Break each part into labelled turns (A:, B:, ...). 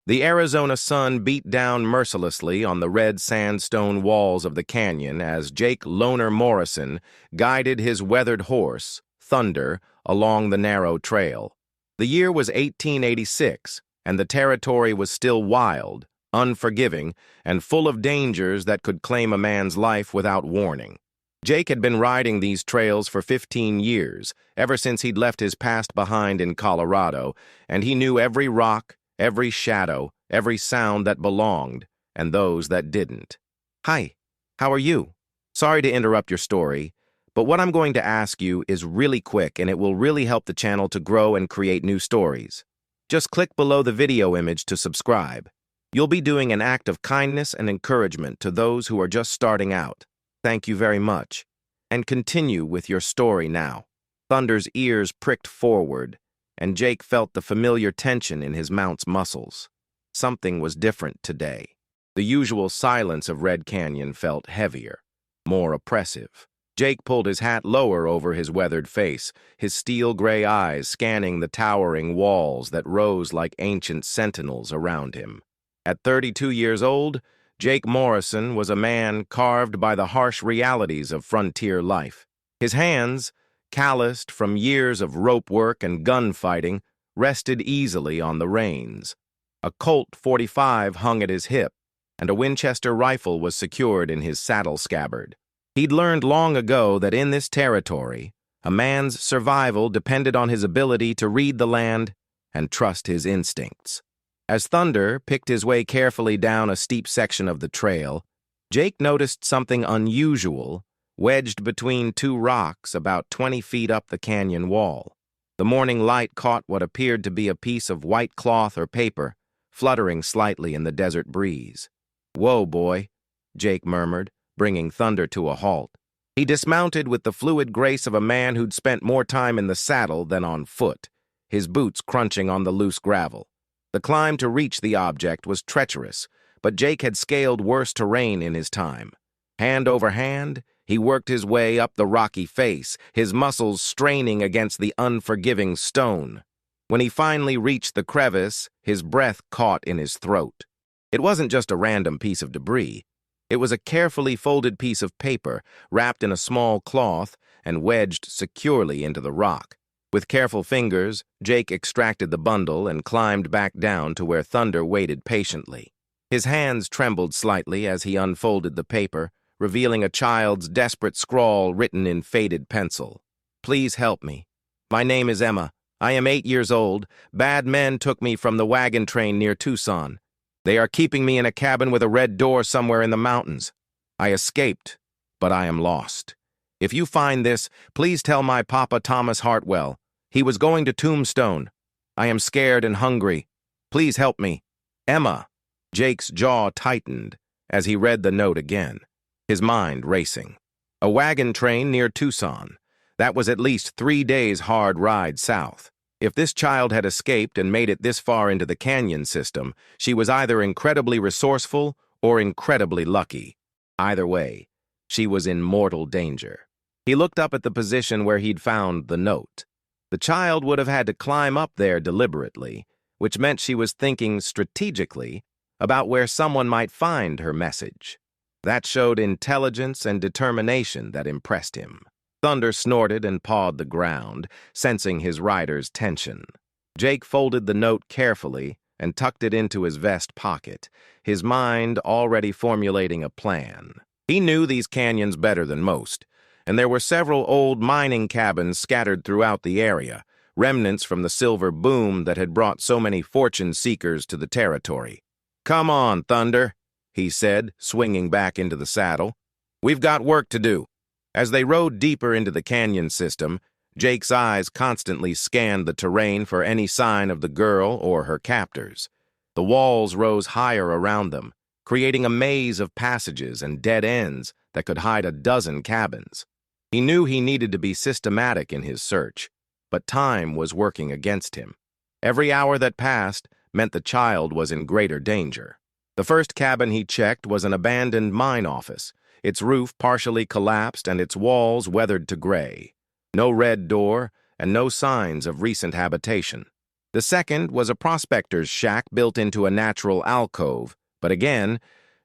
A: The Arizona sun beat down mercilessly on the red sandstone walls of the canyon as Jake Loner Morrison guided his weathered horse, Thunder, along the narrow trail. The year was 1886, and the territory was still wild, unforgiving, and full of dangers that could claim a man's life without warning. Jake had been riding these trails for 15 years, ever since he'd left his past behind in Colorado, and he knew every rock, every shadow, every sound that belonged, and those that didn't. Hi, how are you? Sorry to interrupt your story, but what I'm going to ask you is really quick and it will really help the channel to grow and create new stories. Just click below the video image to subscribe. You'll be doing an act of kindness and encouragement to those who are just starting out. Thank you very much. And continue with your story now. Thunder's ears pricked forward, and Jake felt the familiar tension in his mount's muscles. Something was different today. The usual silence of Red Canyon felt heavier, more oppressive. Jake pulled his hat lower over his weathered face, his steel-gray eyes scanning the towering walls that rose like ancient sentinels around him. At 32 years old, Jake Morrison was a man carved by the harsh realities of frontier life. His hands, calloused from years of rope work and gunfighting, rested easily on the reins. A Colt .45 hung at his hip, and a Winchester rifle was secured in his saddle scabbard. He'd learned long ago that in this territory, a man's survival depended on his ability to read the land and trust his instincts. As Thunder picked his way carefully down a steep section of the trail, Jake noticed something unusual wedged between two rocks about 20 feet up the canyon wall. The morning light caught what appeared to be a piece of white cloth or paper, fluttering slightly in the desert breeze. "Whoa, boy," Jake murmured, bringing Thunder to a halt. He dismounted with the fluid grace of a man who'd spent more time in the saddle than on foot, his boots crunching on the loose gravel. The climb to reach the object was treacherous, but Jake had scaled worse terrain in his time. Hand over hand, he worked his way up the rocky face, his muscles straining against the unforgiving stone. When he finally reached the crevice, his breath caught in his throat. It wasn't just a random piece of debris. It was a carefully folded piece of paper, wrapped in a small cloth and wedged securely into the rock. With careful fingers, Jake extracted the bundle and climbed back down to where Thunder waited patiently. His hands trembled slightly as he unfolded the paper, revealing a child's desperate scrawl written in faded pencil. "Please help me. My name is Emma. I am 8 years old. Bad men took me from the wagon train near Tucson. They are keeping me in a cabin with a red door somewhere in the mountains. I escaped, but I am lost. If you find this, please tell my papa Thomas Hartwell. He was going to Tombstone. I am scared and hungry. Please help me. Emma." Jake's jaw tightened as he read the note again, his mind racing. A wagon train near Tucson. That was at least 3 days' hard ride south. If this child had escaped and made it this far into the canyon system, she was either incredibly resourceful or incredibly lucky. Either way, she was in mortal danger. He looked up at the position where he'd found the note. The child would have had to climb up there deliberately, which meant she was thinking strategically about where someone might find her message. That showed intelligence and determination that impressed him. Thunder snorted and pawed the ground, sensing his rider's tension. Jake folded the note carefully and tucked it into his vest pocket, his mind already formulating a plan. He knew these canyons better than most, and there were several old mining cabins scattered throughout the area, remnants from the silver boom that had brought so many fortune seekers to the territory. "Come on, Thunder," he said, swinging back into the saddle. "We've got work to do." As they rode deeper into the canyon system, Jake's eyes constantly scanned the terrain for any sign of the girl or her captors. The walls rose higher around them, creating a maze of passages and dead ends that could hide a dozen cabins. He knew he needed to be systematic in his search, but time was working against him. Every hour that passed meant the child was in greater danger. The first cabin he checked was an abandoned mine office, its roof partially collapsed and its walls weathered to gray. No red door and no signs of recent habitation. The second was a prospector's shack built into a natural alcove, but again,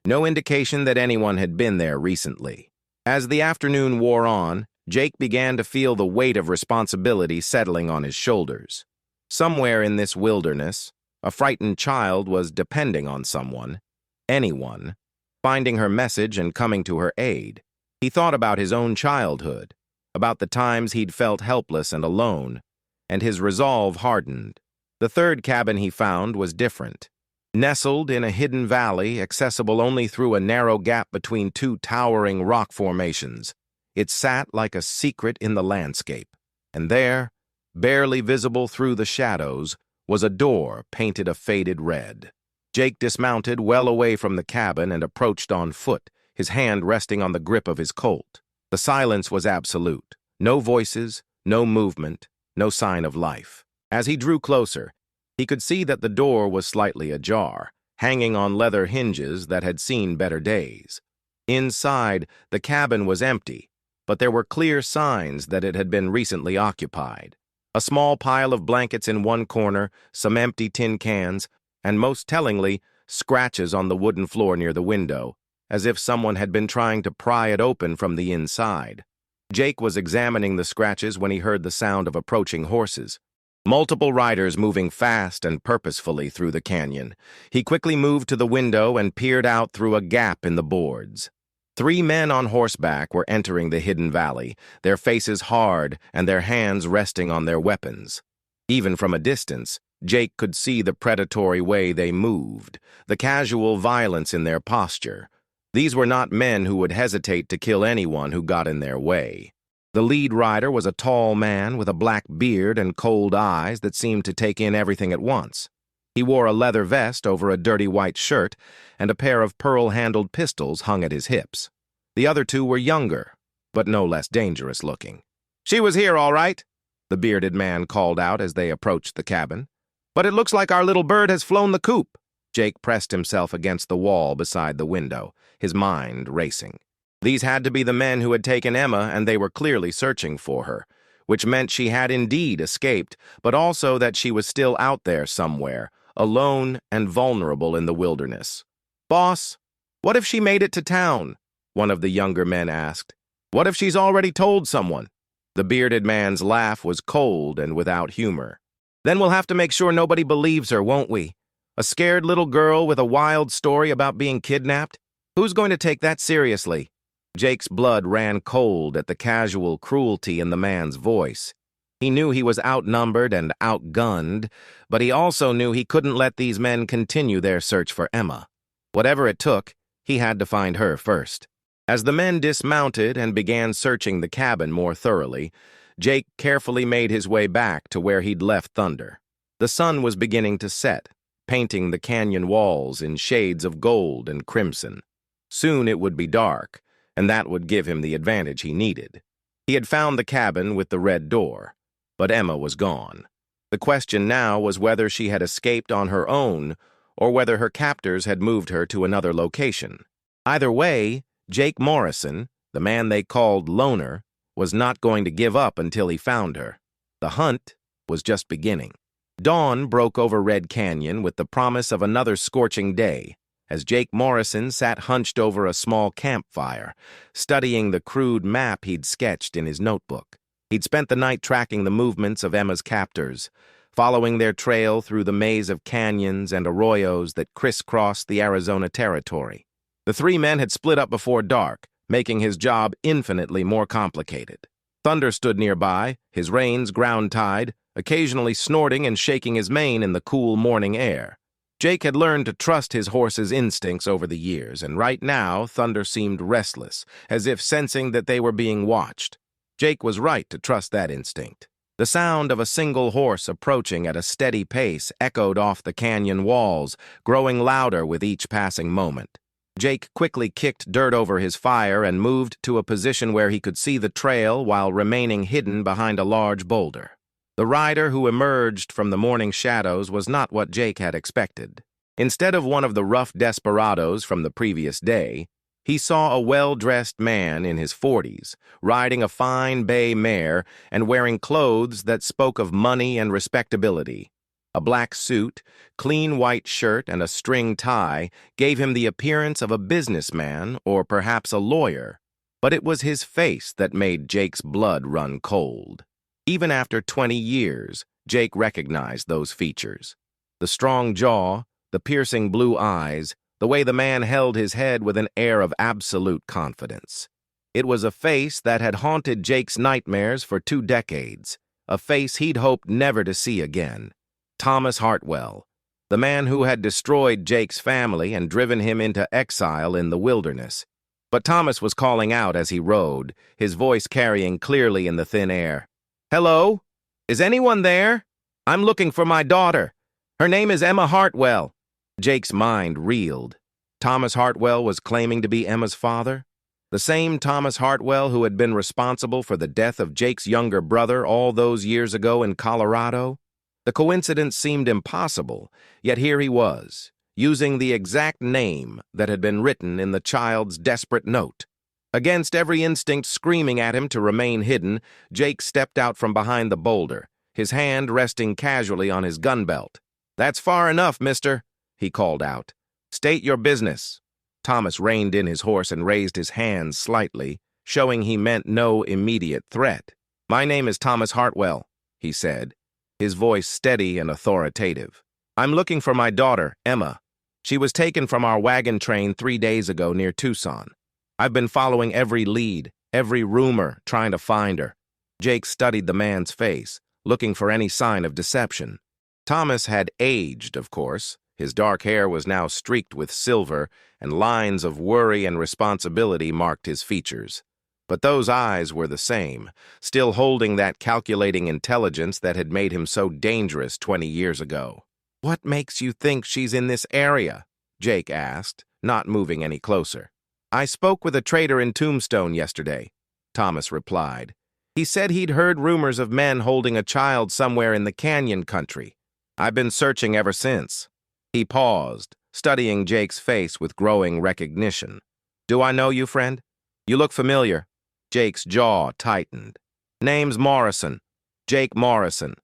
A: no indication that anyone had been there recently. As the afternoon wore on, Jake began to feel the weight of responsibility settling on his shoulders. Somewhere in this wilderness, a frightened child was depending on someone, anyone, finding her message and coming to her aid. He thought about his own childhood, about the times he'd felt helpless and alone, and his resolve hardened. The third cabin he found was different. Nestled in a hidden valley, accessible only through a narrow gap between two towering rock formations, it sat like a secret in the landscape. And there, barely visible through the shadows, was a door painted a faded red. Jake dismounted well away from the cabin and approached on foot, his hand resting on the grip of his Colt. The silence was absolute. No voices, no movement, no sign of life. As he drew closer, he could see that the door was slightly ajar, hanging on leather hinges that had seen better days. Inside, the cabin was empty, but there were clear signs that it had been recently occupied. A small pile of blankets in one corner, some empty tin cans, and most tellingly, scratches on the wooden floor near the window, as if someone had been trying to pry it open from the inside. Jake was examining the scratches when he heard the sound of approaching horses. Multiple riders moving fast and purposefully through the canyon. He quickly moved to the window and peered out through a gap in the boards. 3 men on horseback were entering the hidden valley, their faces hard and their hands resting on their weapons. Even from a distance, Jake could see the predatory way they moved, the casual violence in their posture. These were not men who would hesitate to kill anyone who got in their way. The lead rider was a tall man with a black beard and cold eyes that seemed to take in everything at once. He wore a leather vest over a dirty white shirt, and a pair of pearl-handled pistols hung at his hips. The other 2 were younger, but no less dangerous looking. "She was here, all right," the bearded man called out as they approached the cabin. "But it looks like our little bird has flown the coop." Jake pressed himself against the wall beside the window, his mind racing. These had to be the men who had taken Emma, and they were clearly searching for her, which meant she had indeed escaped, but also that she was still out there somewhere, alone and vulnerable in the wilderness. "Boss, what if she made it to town?" one of the younger men asked. "What if she's already told someone?" The bearded man's laugh was cold and without humor. "Then we'll have to make sure nobody believes her, won't we? A scared little girl with a wild story about being kidnapped? Who's going to take that seriously?" Jake's blood ran cold at the casual cruelty in the man's voice. He knew he was outnumbered and outgunned, but he also knew he couldn't let these men continue their search for Emma. Whatever it took, he had to find her first. As the men dismounted and began searching the cabin more thoroughly, Jake carefully made his way back to where he'd left Thunder. The sun was beginning to set, painting the canyon walls in shades of gold and crimson. Soon it would be dark, and that would give him the advantage he needed. He had found the cabin with the red door, but Emma was gone. The question now was whether she had escaped on her own or whether her captors had moved her to another location. Either way, Jake Morrison, the man they called Loner, was not going to give up until he found her. The hunt was just beginning. Dawn broke over Red Canyon with the promise of another scorching day, as Jake Morrison sat hunched over a small campfire, studying the crude map he'd sketched in his notebook. He'd spent the night tracking the movements of Emma's captors, following their trail through the maze of canyons and arroyos that crisscrossed the Arizona territory. The 3 men had split up before dark, making his job infinitely more complicated. Thunder stood nearby, his reins ground-tied, occasionally snorting and shaking his mane in the cool morning air. Jake had learned to trust his horse's instincts over the years, and right now Thunder seemed restless, as if sensing that they were being watched. Jake was right to trust that instinct. The sound of a single horse approaching at a steady pace echoed off the canyon walls, growing louder with each passing moment. Jake quickly kicked dirt over his fire and moved to a position where he could see the trail while remaining hidden behind a large boulder. The rider who emerged from the morning shadows was not what Jake had expected. Instead of one of the rough desperados from the previous day, he saw a well-dressed man in his 40s, riding a fine bay mare and wearing clothes that spoke of money and respectability. A black suit, clean white shirt, and a string tie gave him the appearance of a businessman or perhaps a lawyer, but it was his face that made Jake's blood run cold. Even after 20 years, Jake recognized those features. The strong jaw, the piercing blue eyes, the way the man held his head with an air of absolute confidence. It was a face that had haunted Jake's nightmares for 2 decades, a face he'd hoped never to see again. Thomas Hartwell, the man who had destroyed Jake's family and driven him into exile in the wilderness. But Thomas was calling out as he rode, his voice carrying clearly in the thin air. "Hello? Is anyone there? I'm looking for my daughter. Her name is Emma Hartwell." Jake's mind reeled. Thomas Hartwell was claiming to be Emma's father? The same Thomas Hartwell who had been responsible for the death of Jake's younger brother all those years ago in Colorado? The coincidence seemed impossible, yet here he was, using the exact name that had been written in the child's desperate note. Against every instinct screaming at him to remain hidden, Jake stepped out from behind the boulder, his hand resting casually on his gun belt. "That's far enough, mister," he called out. "State your business." Thomas reined in his horse and raised his hands slightly, showing he meant no immediate threat. "My name is Thomas Hartwell," he said, his voice steady and authoritative. "I'm looking for my daughter, Emma. She was taken from our wagon train 3 days ago near Tucson. I've been following every lead, every rumor, trying to find her." Jake studied the man's face, looking for any sign of deception. Thomas had aged, of course. His dark hair was now streaked with silver, and lines of worry and responsibility marked his features. But those eyes were the same, still holding that calculating intelligence that had made him so dangerous 20 years ago. "What makes you think she's in this area?" Jake asked, not moving any closer. "I spoke with a trader in Tombstone yesterday," Thomas replied. "He said he'd heard rumors of men holding a child somewhere in the canyon country. I've been searching ever since." He paused, studying Jake's face with growing recognition. "Do I know you, friend? You look familiar." Jake's jaw tightened. "Name's Morrison, Jake Morrison,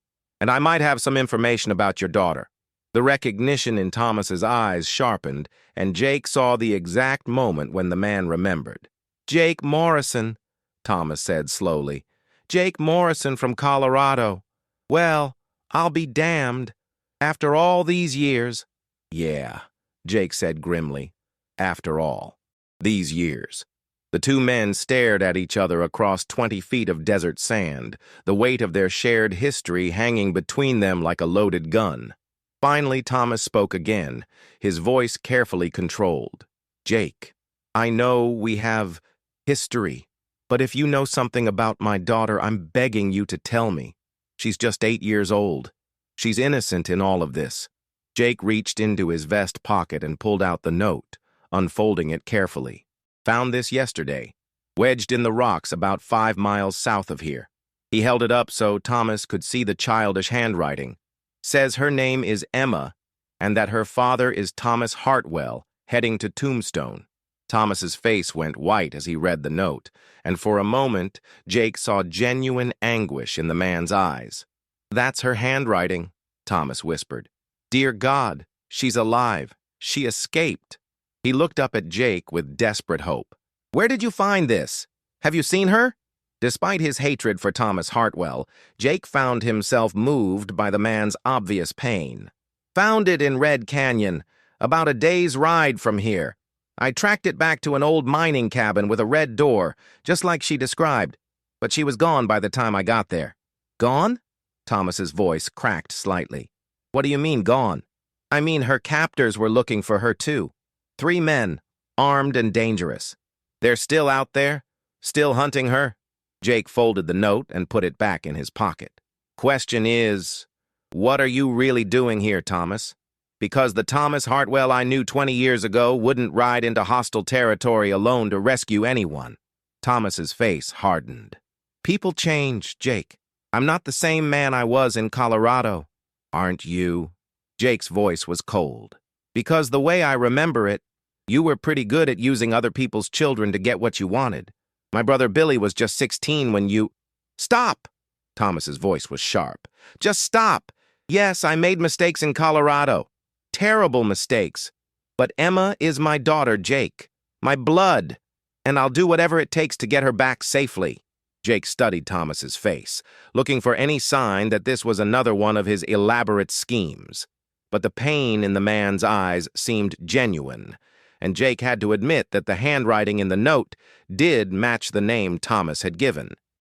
A: and I might have some information about your daughter." The recognition in Thomas's eyes sharpened, and Jake saw the exact moment when the man remembered. "Jake Morrison," Thomas said slowly. "Jake Morrison from Colorado. Well, I'll be damned. After all these years." "Yeah," Jake said grimly. "After all these years." The two men stared at each other across 20 feet of desert sand, the weight of their shared history hanging between them like a loaded gun. Finally, Thomas spoke again, his voice carefully controlled. "Jake, I know we have history, but if you know something about my daughter, I'm begging you to tell me. She's just 8 years old. She's innocent in all of this." Jake reached into his vest pocket and pulled out the note, unfolding it carefully. "Found this yesterday, wedged in the rocks about 5 miles south of here." He held it up so Thomas could see the childish handwriting. "Says her name is Emma, and that her father is Thomas Hartwell, heading to Tombstone." Thomas's face went white as he read the note, and for a moment, Jake saw genuine anguish in the man's eyes. "That's her handwriting," Thomas whispered. "Dear God, she's alive. She escaped." He looked up at Jake with desperate hope. "Where did you find this? Have you seen her?" Despite his hatred for Thomas Hartwell, Jake found himself moved by the man's obvious pain. "Found it in Red Canyon, about a day's ride from here. I tracked it back to an old mining cabin with a red door, just like she described, but she was gone by the time I got there." "Gone?" Thomas's voice cracked slightly. "What do you mean, gone?" "I mean her captors were looking for her too. 3 men, armed and dangerous. They're still out there, still hunting her." Jake folded the note and put it back in his pocket. "Question is, what are you really doing here, Thomas? Because the Thomas Hartwell I knew 20 years ago wouldn't ride into hostile territory alone to rescue anyone." Thomas's face hardened. "People change, Jake. I'm not the same man I was in Colorado." "Aren't you?" Jake's voice was cold. "Because the way I remember it, you were pretty good at using other people's children to get what you wanted. My brother Billy was just 16 when you—" "Stop!" Thomas's voice was sharp. "Just stop! Yes, I made mistakes in Colorado. Terrible mistakes. But Emma is my daughter, Jake. My blood. And I'll do whatever it takes to get her back safely. Jake studied Thomas's face, looking for any sign that this was another one of his elaborate schemes. But the pain in the man's eyes seemed genuine, and Jake had to admit that the handwriting in the note did match the name Thomas had given.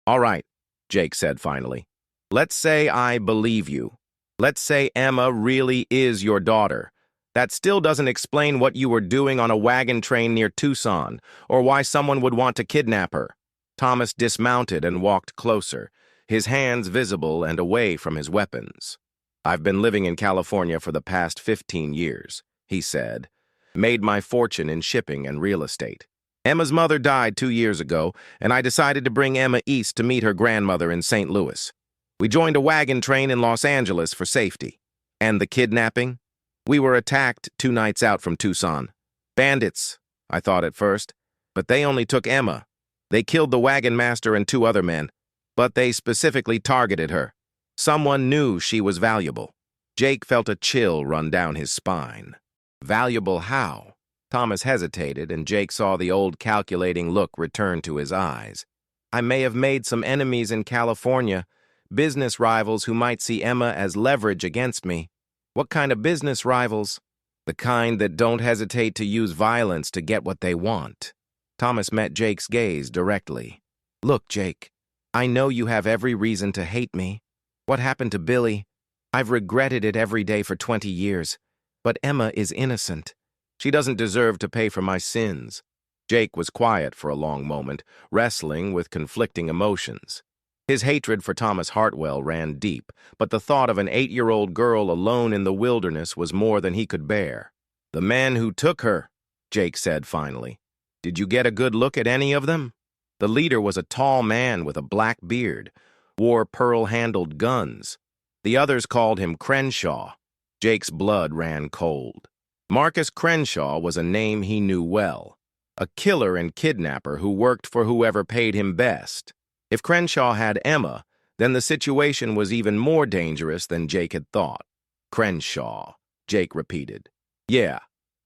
A: All right, Jake said finally. Let's say I believe you. Let's say Emma really is your daughter. That still doesn't explain what you were doing on a wagon train near Tucson, or why someone would want to kidnap her. Thomas dismounted and walked closer, his hands visible and away from his weapons. I've been living in California for the past 15 years, he said. Made my fortune in shipping and real estate. Emma's mother died 2 years ago, and I decided to bring Emma east to meet her grandmother in St. Louis. We joined a wagon train in Los Angeles for safety. And the kidnapping? We were attacked 2 nights out from Tucson. Bandits, I thought at first, but they only took Emma. They killed the wagon master and 2 other men, but they specifically targeted her. Someone knew she was valuable. Jake felt a chill run down his spine. Valuable how? Thomas hesitated, and Jake saw the old calculating look return to his eyes. I may have made some enemies in California, business rivals who might see Emma as leverage against me. What kind of business rivals? The kind that don't hesitate to use violence to get what they want. Thomas met Jake's gaze directly. Look, Jake, I know you have every reason to hate me. What happened to Billy? I've regretted it every day for 20 years. But Emma is innocent. She doesn't deserve to pay for my sins. Jake was quiet for a long moment, wrestling with conflicting emotions. His hatred for Thomas Hartwell ran deep, but the thought of an 8-year-old girl alone in the wilderness was more than he could bear. The men who took her, Jake said finally. Did you get a good look at any of them? The leader was a tall man with a black beard, wore pearl-handled guns. The others called him Crenshaw. Jake's blood ran cold. Marcus Crenshaw was a name he knew well, a killer and kidnapper who worked for whoever paid him best. If Crenshaw had Emma, then the situation was even more dangerous than Jake had thought. Crenshaw, Jake repeated. Yeah,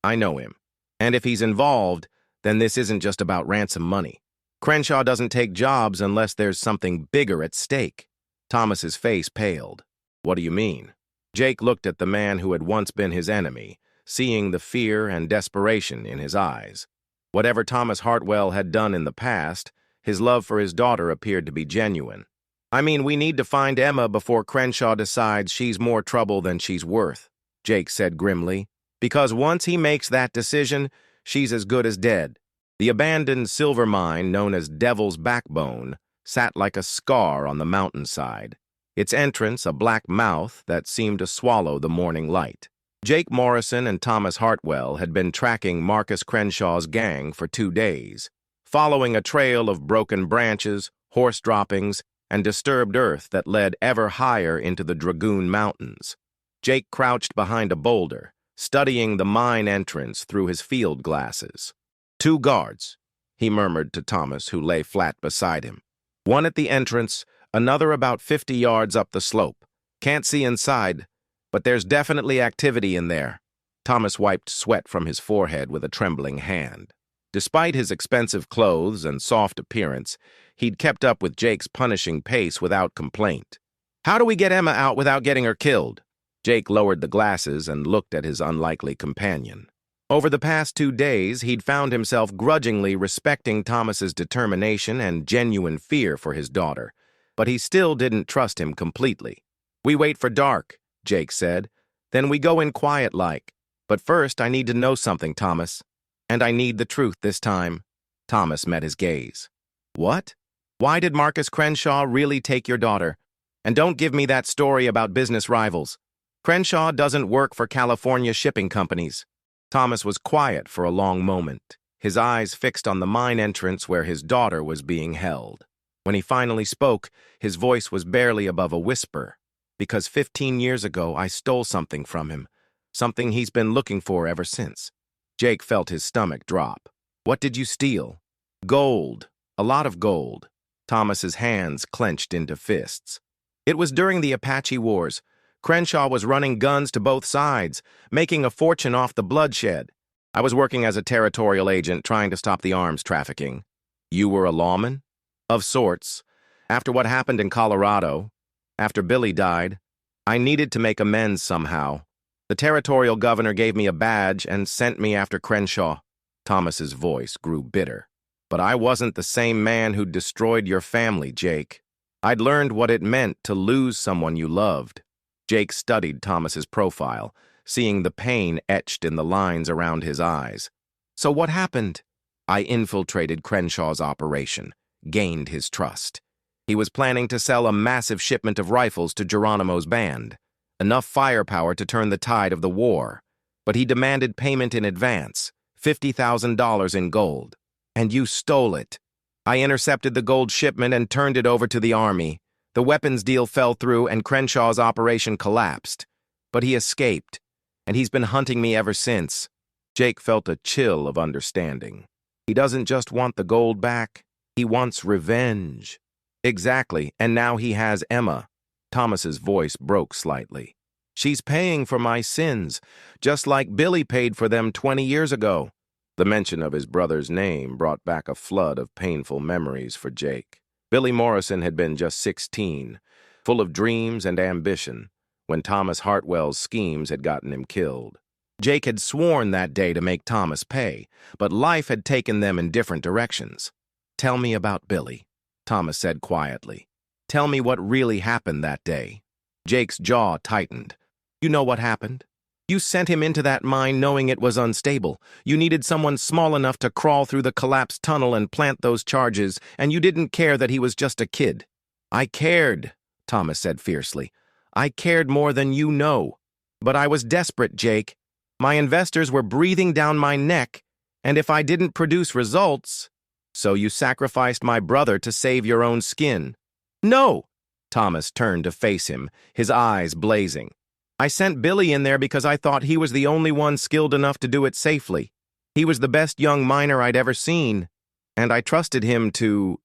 A: I know him. And if he's involved, then this isn't just about ransom money. Crenshaw doesn't take jobs unless there's something bigger at stake. Thomas's face paled. What do you mean? Jake looked at the man who had once been his enemy, seeing the fear and desperation in his eyes. Whatever Thomas Hartwell had done in the past, his love for his daughter appeared to be genuine. I mean, we need to find Emma before Crenshaw decides she's more trouble than she's worth, Jake said grimly, because once he makes that decision, she's as good as dead. The abandoned silver mine, known as Devil's Backbone, sat like a scar on the mountainside, its entrance a black mouth that seemed to swallow the morning light. Jake Morrison and Thomas Hartwell had been tracking Marcus Crenshaw's gang for 2 days, following a trail of broken branches, horse droppings, and disturbed earth that led ever higher into the Dragoon Mountains. Jake crouched behind a boulder, studying the mine entrance through his field glasses. 2 guards, he murmured to Thomas, who lay flat beside him. One at the entrance, another about 50 yards up the slope. Can't see inside, but there's definitely activity in there. Thomas wiped sweat from his forehead with a trembling hand. Despite his expensive clothes and soft appearance, he'd kept up with Jake's punishing pace without complaint. How do we get Emma out without getting her killed? Jake lowered the glasses and looked at his unlikely companion. Over the past 2 days, he'd found himself grudgingly respecting Thomas's determination and genuine fear for his daughter, but he still didn't trust him completely. We wait for dark, Jake said. Then we go in quiet-like. But first, I need to know something, Thomas. And I need the truth this time. Thomas met his gaze. What? Why did Marcus Crenshaw really take your daughter? And don't give me that story about business rivals. Crenshaw doesn't work for California shipping companies. Thomas was quiet for a long moment, his eyes fixed on the mine entrance where his daughter was being held. When he finally spoke, his voice was barely above a whisper. Because 15 years ago, I stole something from him, something he's been looking for ever since. Jake felt his stomach drop. What did you steal? Gold. A lot of gold. Thomas's hands clenched into fists. It was during the Apache Wars. Crenshaw was running guns to both sides, making a fortune off the bloodshed. I was working as a territorial agent trying to stop the arms trafficking. You were a lawman? Of sorts. After what happened in Colorado, after Billy died, I needed to make amends somehow. The territorial governor gave me a badge and sent me after Crenshaw. Thomas's voice grew bitter. But I wasn't the same man who'd destroyed your family, Jake. I'd learned what it meant to lose someone you loved. Jake studied Thomas's profile, seeing the pain etched in the lines around his eyes. So what happened? I infiltrated Crenshaw's operation, gained his trust. He was planning to sell a massive shipment of rifles to Geronimo's band, enough firepower to turn the tide of the war. But he demanded payment in advance, $50,000 in gold. And you stole it. I intercepted the gold shipment and turned it over to the army. The weapons deal fell through and Crenshaw's operation collapsed. But he escaped, and he's been hunting me ever since. Jake felt a chill of understanding. He doesn't just want the gold back, he wants revenge. Exactly, and now he has Emma. Thomas's voice broke slightly. She's paying for my sins, just like Billy paid for them 20 years ago. The mention of his brother's name brought back a flood of painful memories for Jake. Billy Morrison had been just 16, full of dreams and ambition, when Thomas Hartwell's schemes had gotten him killed. Jake had sworn that day to make Thomas pay, but life had taken them in different directions. "Tell me about Billy," Thomas said quietly. "Tell me what really happened that day." Jake's jaw tightened. "You know what happened? You sent him into that mine knowing it was unstable. You needed someone small enough to crawl through the collapsed tunnel and plant those charges, and you didn't care that he was just a kid." "I cared," Thomas said fiercely. "I cared more than you know. But I was desperate, Jake. My investors were breathing down my neck, and if I didn't produce results, so you sacrificed my brother to save your own skin." "No!" Thomas turned to face him, his eyes blazing. "I sent Billy in there because I thought he was the only one skilled enough to do it safely. He was the best young miner I'd ever seen, and I trusted him to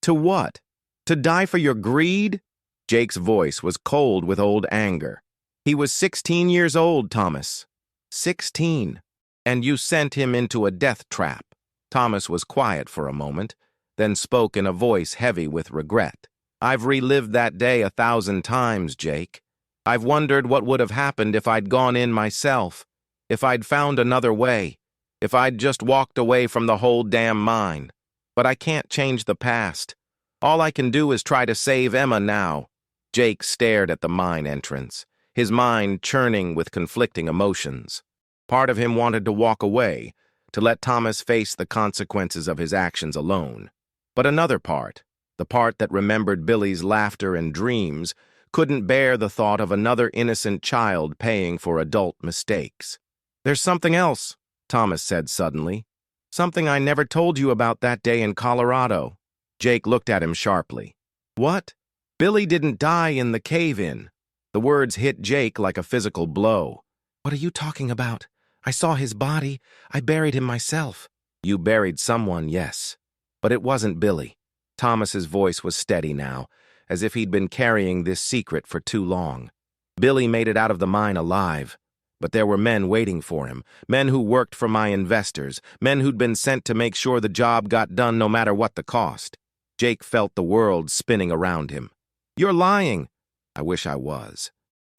A: what? To die for your greed?" Jake's voice was cold with old anger. "He was 16 years old, Thomas. 16. And you sent him into a death trap." Thomas was quiet for a moment, then spoke in a voice heavy with regret. "I've relived that day 1,000 times, Jake. I've wondered what would have happened if I'd gone in myself, if I'd found another way, if I'd just walked away from the whole damn mine. But I can't change the past. All I can do is try to save Emma now." Jake stared at the mine entrance, his mind churning with conflicting emotions. Part of him wanted to walk away, to let Thomas face the consequences of his actions alone. But another part, the part that remembered Billy's laughter and dreams, couldn't bear the thought of another innocent child paying for adult mistakes. "There's something else," Thomas said suddenly. "Something I never told you about that day in Colorado." Jake looked at him sharply. "What?" "Billy didn't die in the cave-in." The words hit Jake like a physical blow. "What are you talking about? I saw his body. I buried him myself." "You buried someone, yes. But it wasn't Billy." Thomas's voice was steady now, as if he'd been carrying this secret for too long. "Billy made it out of the mine alive, but there were men waiting for him, men who worked for my investors, men who'd been sent to make sure the job got done no matter what the cost." Jake felt the world spinning around him. "You're lying." "I wish I was."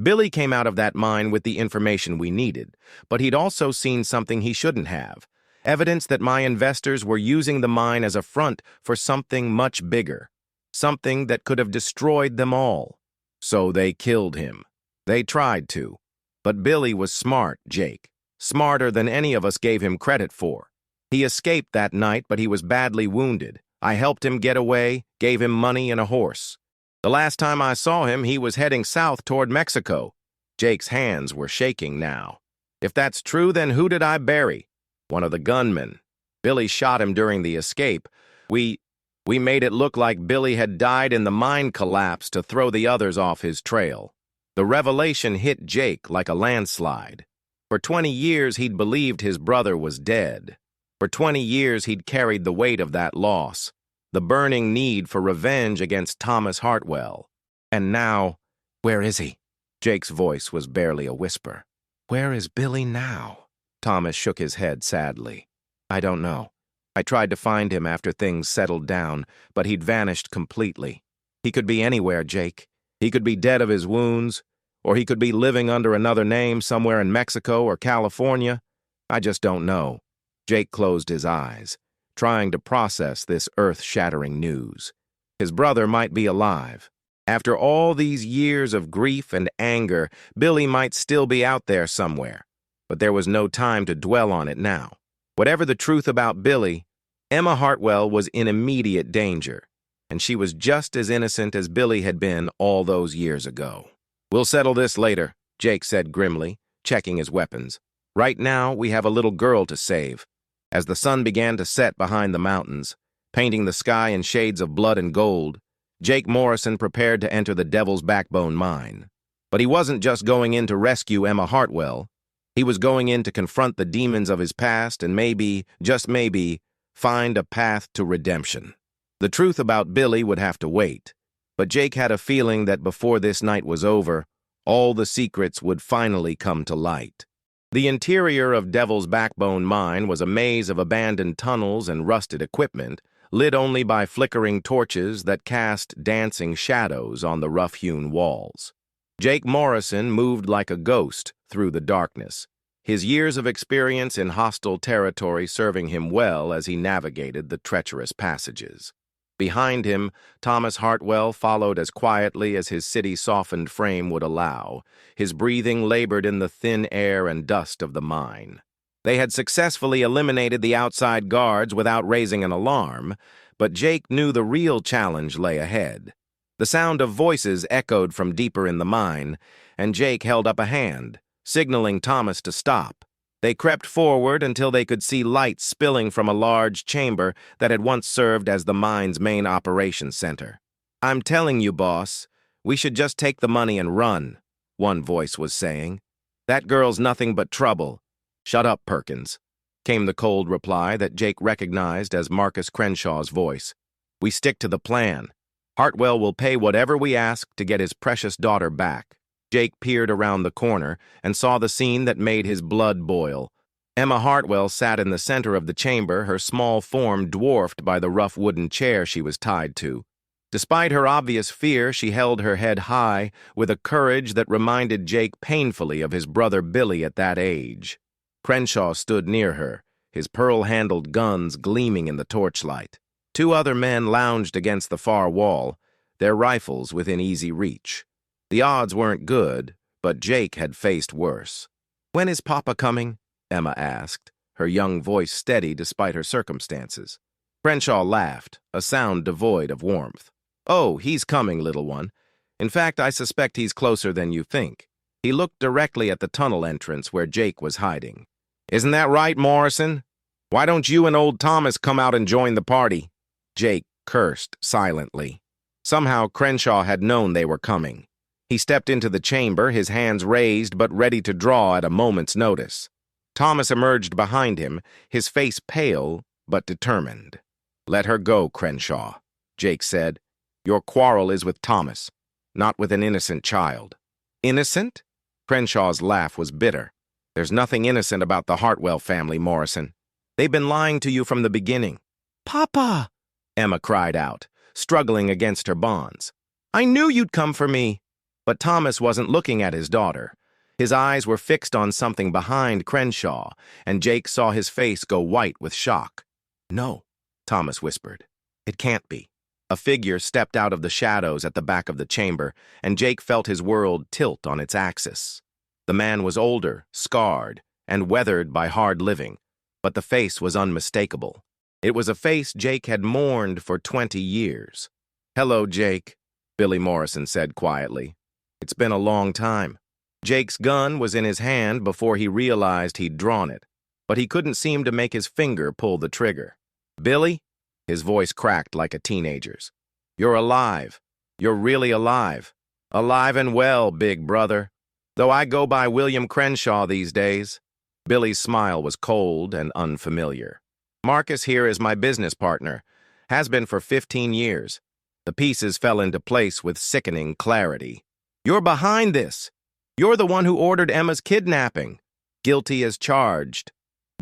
A: Billy came out of that mine with the information we needed, but he'd also seen something he shouldn't have. Evidence that my investors were using the mine as a front for something much bigger. Something that could have destroyed them all. So they killed him. They tried to. But Billy was smart, Jake. Smarter than any of us gave him credit for. He escaped that night, but he was badly wounded. I helped him get away, gave him money and a horse. The last time I saw him, he was heading south toward Mexico. Jake's hands were shaking now. "If that's true, then who did I bury?" "One of the gunmen. Billy shot him during the escape. We made it look like Billy had died in the mine collapse to throw the others off his trail." The revelation hit Jake like a landslide. For 20 years, he'd believed his brother was dead. For 20 years, he'd carried the weight of that loss, the burning need for revenge against Thomas Hartwell. And now, where is he? Jake's voice was barely a whisper. "Where is Billy now?" Thomas shook his head sadly. "I don't know. I tried to find him after things settled down, but he'd vanished completely. He could be anywhere, Jake. He could be dead of his wounds, or he could be living under another name somewhere in Mexico or California. I just don't know." Jake closed his eyes, trying to process this earth-shattering news. His brother might be alive. After all these years of grief and anger, Billy might still be out there somewhere. But there was no time to dwell on it now. Whatever the truth about Billy, Emma Hartwell was in immediate danger, and she was just as innocent as Billy had been all those years ago. "We'll settle this later," Jake said grimly, checking his weapons. "Right now, we have a little girl to save." As the sun began to set behind the mountains, painting the sky in shades of blood and gold, Jake Morrison prepared to enter the Devil's Backbone mine. But he wasn't just going in to rescue Emma Hartwell. He was going in to confront the demons of his past and maybe, just maybe, find a path to redemption. The truth about Billy would have to wait, but Jake had a feeling that before this night was over, all the secrets would finally come to light. The interior of Devil's Backbone mine was a maze of abandoned tunnels and rusted equipment, lit only by flickering torches that cast dancing shadows on the rough-hewn walls. Jake Morrison moved like a ghost through the darkness, his years of experience in hostile territory serving him well as he navigated the treacherous passages. Behind him, Thomas Hartwell followed as quietly as his city-softened frame would allow. His breathing labored in the thin air and dust of the mine. They had successfully eliminated the outside guards without raising an alarm, but Jake knew the real challenge lay ahead. The sound of voices echoed from deeper in the mine, and Jake held up a hand, signaling Thomas to stop. They crept forward until they could see light spilling from a large chamber that had once served as the mine's main operations center. "I'm telling you, boss, we should just take the money and run," one voice was saying. "That girl's nothing but trouble." "Shut up, Perkins," came the cold reply that Jake recognized as Marcus Crenshaw's voice. "We stick to the plan. Hartwell will pay whatever we ask to get his precious daughter back." Jake peered around the corner and saw the scene that made his blood boil. Emma Hartwell sat in the center of the chamber, her small form dwarfed by the rough wooden chair she was tied to. Despite her obvious fear, she held her head high with a courage that reminded Jake painfully of his brother Billy at that age. Crenshaw stood near her, his pearl-handled guns gleaming in the torchlight. Two other men lounged against the far wall, their rifles within easy reach. The odds weren't good, but Jake had faced worse. "When is Papa coming?" Emma asked, her young voice steady despite her circumstances. Crenshaw laughed, a sound devoid of warmth. "Oh, he's coming, little one. In fact, I suspect he's closer than you think." He looked directly at the tunnel entrance where Jake was hiding. "Isn't that right, Morrison? Why don't you and old Thomas come out and join the party?" Jake cursed silently. Somehow Crenshaw had known they were coming. He stepped into the chamber, his hands raised but ready to draw at a moment's notice. Thomas emerged behind him, his face pale but determined. "Let her go, Crenshaw," Jake said. "Your quarrel is with Thomas, not with an innocent child." "Innocent?" Crenshaw's laugh was bitter. "There's nothing innocent about the Hartwell family, Morrison. They've been lying to you from the beginning." "Papa!" Emma cried out, struggling against her bonds. "I knew you'd come for me." But Thomas wasn't looking at his daughter. His eyes were fixed on something behind Crenshaw, and Jake saw his face go white with shock. "No," Thomas whispered. "It can't be." A figure stepped out of the shadows at the back of the chamber, and Jake felt his world tilt on its axis. The man was older, scarred, and weathered by hard living, but the face was unmistakable. It was a face Jake had mourned for 20 years. "Hello, Jake," Billy Morrison said quietly. "It's been a long time." Jake's gun was in his hand before he realized he'd drawn it, but he couldn't seem to make his finger pull the trigger. "Billy?" His voice cracked like a teenager's. "You're alive. You're really alive. Alive and well, big brother. Though I go by William Crenshaw these days." Billy's smile was cold and unfamiliar. "Marcus here is my business partner. Has been for 15 years. The pieces fell into place with sickening clarity. You're behind this. You're the one who ordered Emma's kidnapping. Guilty as charged.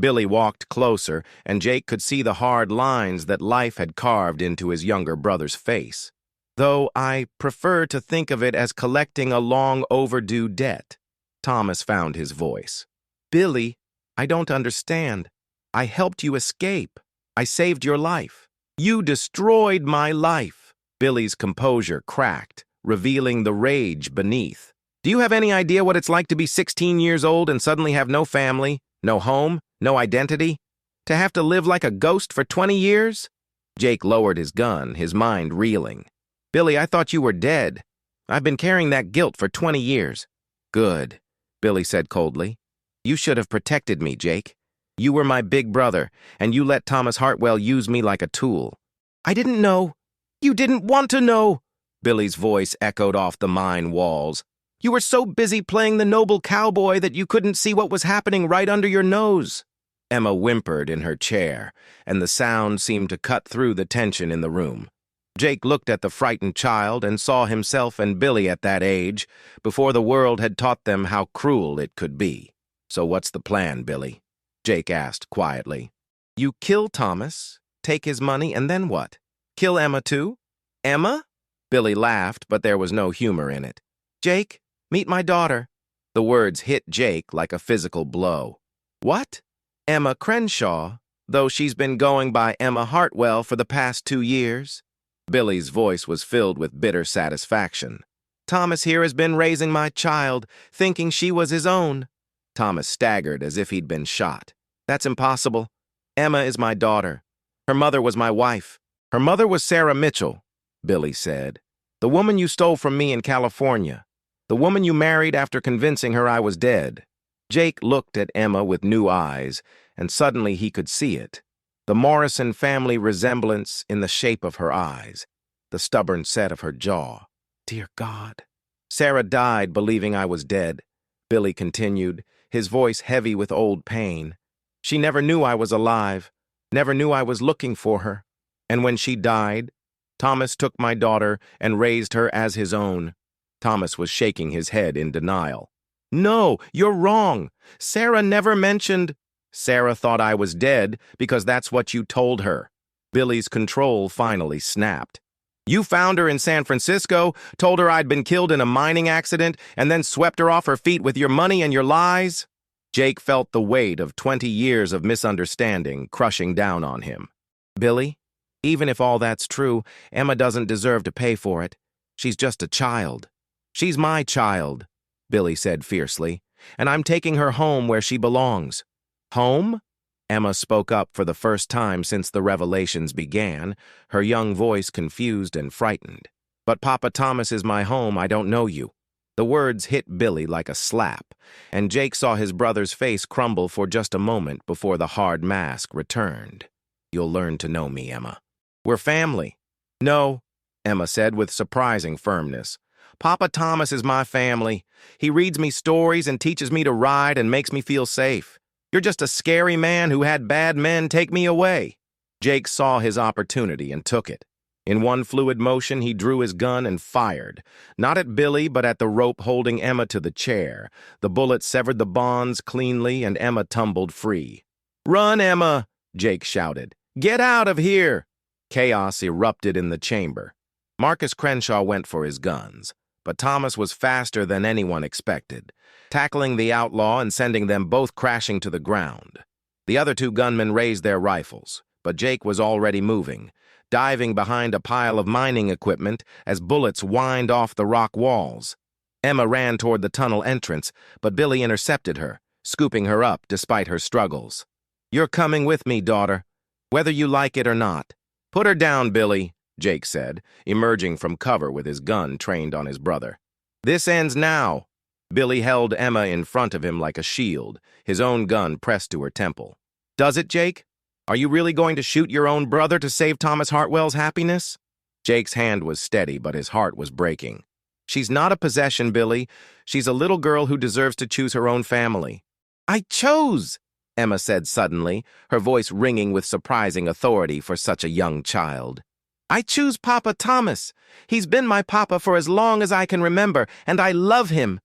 A: Billy walked closer, and Jake could see the hard lines that life had carved into his younger brother's face. Though I prefer to think of it as collecting a long overdue debt. Thomas found his voice. Billy, I don't understand. I helped you escape. I saved your life. You destroyed my life. Billy's composure cracked, revealing the rage beneath. Do you have any idea what it's like to be 16 years old and suddenly have no family, no home, no identity? To have to live like a ghost for 20 years? Jake lowered his gun, his mind reeling. Billy, I thought you were dead. I've been carrying that guilt for 20 years. Good, Billy said coldly. You should have protected me, Jake. You were my big brother, and you let Thomas Hartwell use me like a tool. I didn't know. You didn't want to know. Billy's voice echoed off the mine walls. You were so busy playing the noble cowboy that you couldn't see what was happening right under your nose. Emma whimpered in her chair, and the sound seemed to cut through the tension in the room. Jake looked at the frightened child and saw himself and Billy at that age, before the world had taught them how cruel it could be. So what's the plan, Billy? Jake asked quietly. You kill Thomas, take his money, and then what? Kill Emma too? Emma? Billy laughed, but there was no humor in it. Jake, meet my daughter. The words hit Jake like a physical blow. What? Emma Crenshaw, though she's been going by Emma Hartwell for the past 2 years. Billy's voice was filled with bitter satisfaction. Thomas here has been raising my child, thinking she was his own. Thomas staggered as if he'd been shot. That's impossible. Emma is my daughter. Her mother was my wife. Her mother was Sarah Mitchell, Billy said. The woman you stole from me in California. The woman you married after convincing her I was dead. Jake looked at Emma with new eyes, and suddenly he could see it. The Morrison family resemblance in the shape of her eyes, the stubborn set of her jaw. Dear God. Sarah died believing I was dead, Billy continued, his voice heavy with old pain. She never knew I was alive, never knew I was looking for her. And when she died, Thomas took my daughter and raised her as his own. Thomas was shaking his head in denial. No, you're wrong. Sarah never mentioned... Sarah thought I was dead because that's what you told her. Billy's control finally snapped. You found her in San Francisco, told her I'd been killed in a mining accident, and then swept her off her feet with your money and your lies? Jake felt the weight of 20 years of misunderstanding crushing down on him. Billy, even if all that's true, Emma doesn't deserve to pay for it. She's just a child. She's my child, Billy said fiercely, and I'm taking her home where she belongs. Home? Emma spoke up for the first time since the revelations began, her young voice confused and frightened. But Papa Thomas is my home, I don't know you. The words hit Billy like a slap, and Jake saw his brother's face crumble for just a moment before the hard mask returned. You'll learn to know me, Emma. We're family. No, Emma said with surprising firmness. Papa Thomas is my family. He reads me stories and teaches me to ride and makes me feel safe. You're just a scary man who had bad men take me away. Jake saw his opportunity and took it. In one fluid motion, he drew his gun and fired. Not at Billy, but at the rope holding Emma to the chair. The bullet severed the bonds cleanly, and Emma tumbled free. Run, Emma, Jake shouted. Get out of here! Chaos erupted in the chamber. Marcus Crenshaw went for his guns, but Thomas was faster than anyone expected, tackling the outlaw and sending them both crashing to the ground. The other 2 gunmen raised their rifles, but Jake was already moving, diving behind a pile of mining equipment as bullets whined off the rock walls. Emma ran toward the tunnel entrance, but Billy intercepted her, scooping her up despite her struggles. You're coming with me, daughter, whether you like it or not. Put her down, Billy, Jake said, emerging from cover with his gun trained on his brother. This ends now. Billy held Emma in front of him like a shield, his own gun pressed to her temple. Does it, Jake? Are you really going to shoot your own brother to save Thomas Hartwell's happiness? Jake's hand was steady, but his heart was breaking. She's not a possession, Billy. She's a little girl who deserves to choose her own family. I chose, Emma said suddenly, her voice ringing with surprising authority for such a young child. I choose Papa Thomas. He's been my papa for as long as I can remember, and I love him.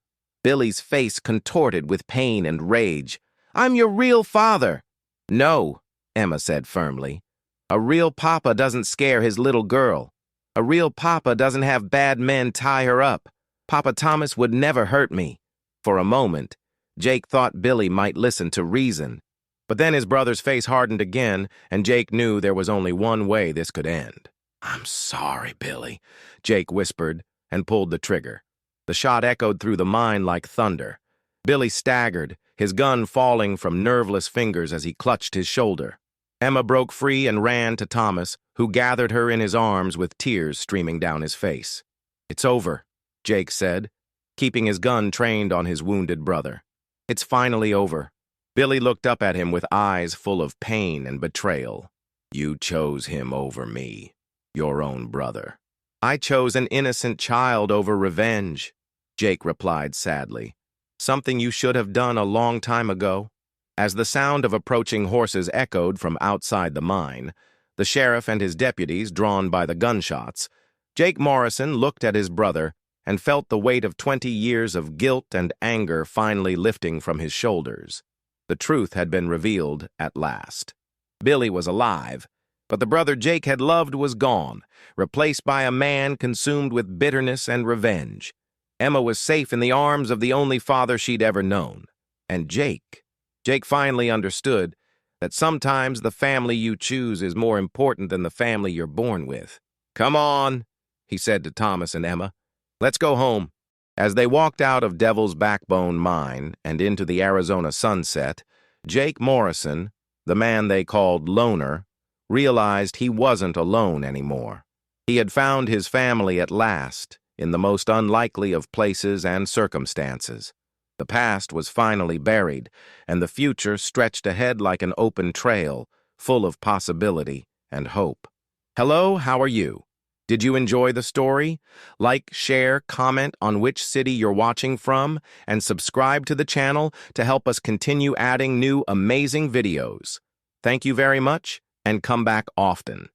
A: Billy's face contorted with pain and rage. "I'm your real father." "No," Emma said firmly. "A real papa doesn't scare his little girl. A real papa doesn't have bad men tie her up. Papa Thomas would never hurt me." For a moment, Jake thought Billy might listen to reason. But then his brother's face hardened again, and Jake knew there was only one way this could end. "I'm sorry, Billy," Jake whispered, and pulled the trigger. The shot echoed through the mine like thunder. Billy staggered, his gun falling from nerveless fingers as he clutched his shoulder. Emma broke free and ran to Thomas, who gathered her in his arms with tears streaming down his face. "It's over," Jake said, keeping his gun trained on his wounded brother. "It's finally over." Billy looked up at him with eyes full of pain and betrayal. "You chose him over me, your own brother." "I chose an innocent child over revenge," Jake replied sadly. "Something you should have done a long time ago." As the sound of approaching horses echoed from outside the mine, the sheriff and his deputies drawn by the gunshots, Jake Morrison looked at his brother and felt the weight of 20 years of guilt and anger finally lifting from his shoulders. The truth had been revealed at last. Billy was alive, but the brother Jake had loved was gone, replaced by a man consumed with bitterness and revenge. Emma was safe in the arms of the only father she'd ever known. And Jake finally understood that sometimes the family you choose is more important than the family you're born with. "Come on," he said to Thomas and Emma. "Let's go home." As they walked out of Devil's Backbone Mine and into the Arizona sunset, Jake Morrison, the man they called Loner, realized he wasn't alone anymore. He had found his family at last, in the most unlikely of places and circumstances. The past was finally buried, and the future stretched ahead like an open trail, full of possibility and hope. Hello, how are you? Did you enjoy the story? Like, share, comment on which city you're watching from, and subscribe to the channel to help us continue adding new amazing videos. Thank you very much, and come back often.